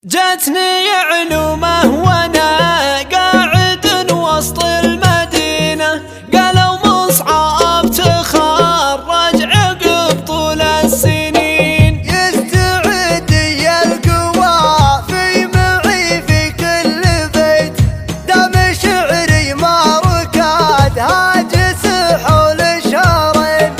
جاتني علومه وانا قاعد وسط المدينة، قالوا مصعب تخرج عقب طول السنين. يستعد يا القوى في معي في كل بيت، دام شعري ما ركاد هاجس حول الشهرين.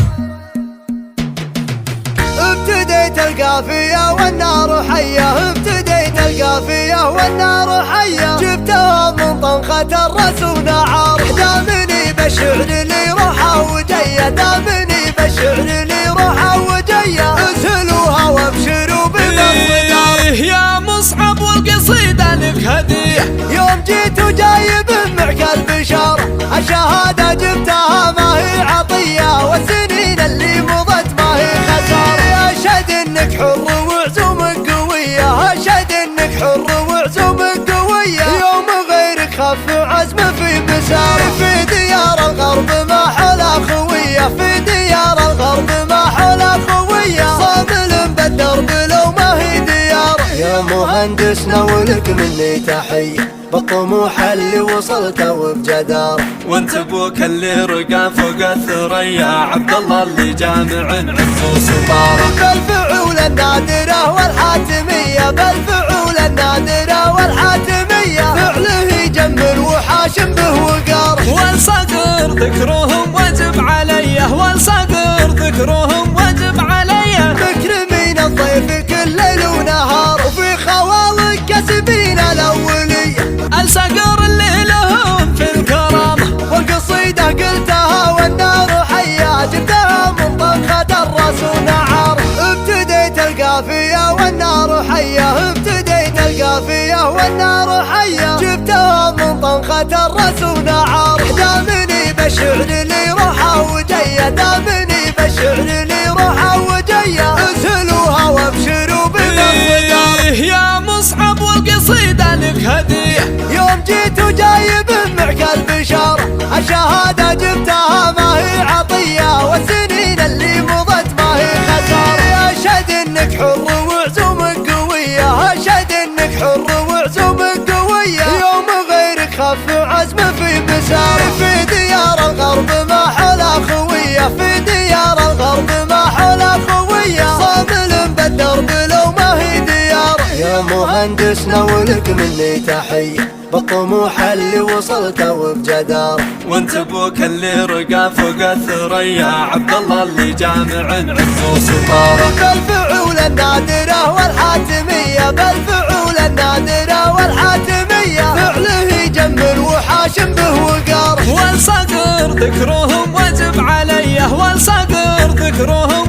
ابتديت القافية والنار حية، ابتديت القافية والنار حية، جبتها من طنخة الرأس ونعار. دامني بالشعر اللي روحه وجيه، دامني بالشعر اللي روحه وجيه، اسهلوها وابشروا بالصدار. يا مصعب والقصيدة لك هدية، يوم جيت وجايب معك البشارة، الشهادة جبتها ما هي عطية، والسنين اللي مضت ما هي خسارة. أشهد انك حر وعزومك قوية، أشهد انك حر وعزومك قوية، يوم غيرك خف عزم في مسار. في ديار الغرب ما حلا خوية، في ديار الغرب ما حلا خوية، صامل بالدرب لو ما هي ديار. يا مهندسنا ولك مني تحية، بالطموح اللي وصلت وبجدار. وانت ابوك اللي رقى فوق الثريا، عبد الله اللي جامع عز وصبارة. بالفعول النادرة والحاتمية، بالفعول النادرة والحاتمية، فعله يجمل وحاشم به وقار. والصقر ذكرهم واجب عليه، والصقر ذكرهم واجب عليه، مكرمين الضيف كل ليل ونهار، وفي خوالق كسبين الأولية. الصقر اللي لهم في الكرامة، والقصيدة قلتها والنار حية، جبتها من طنخة الرأس ونعار. ابتديت القافية والنار حية، ابتديت القافية والنار حية، جبتها من طنخة الرأس ونعار. دامني بالشعر اللي روحه وجيه، دامني بالشعر اللي روحه وجيه، اسهلوها وابشروا بالصدار. يا مصعب والقصيدة لك هدية، يوم جيت وجايب معك البشارة، الشهادة جبتها ما هي عطية، والسنين اللي مضت ما هي خسارة. أشهد انك حر وعزومك قوية، أشهد انك حر وعزومك قوية، يوم غيرك خف عزم في مسار. في ديار الغرب ما حلا خوية، في ديار الغرب ما حلا خوية، صامل بالدرب لو ما هي ديار. يا مهندسنا ولك مني تحية، بالطموح اللي وصلت وبجدار. وانت ابوك اللي رقى فوق الثريا، عبد الله اللي جامع عز وصبارة. بالفعول النادرة والحاتمية، بالفعول النادرة والحاتمية، فعله يجمل وحاشم به وقار. والصقر ذكرهم واجب عليه، والصقر ذكرهم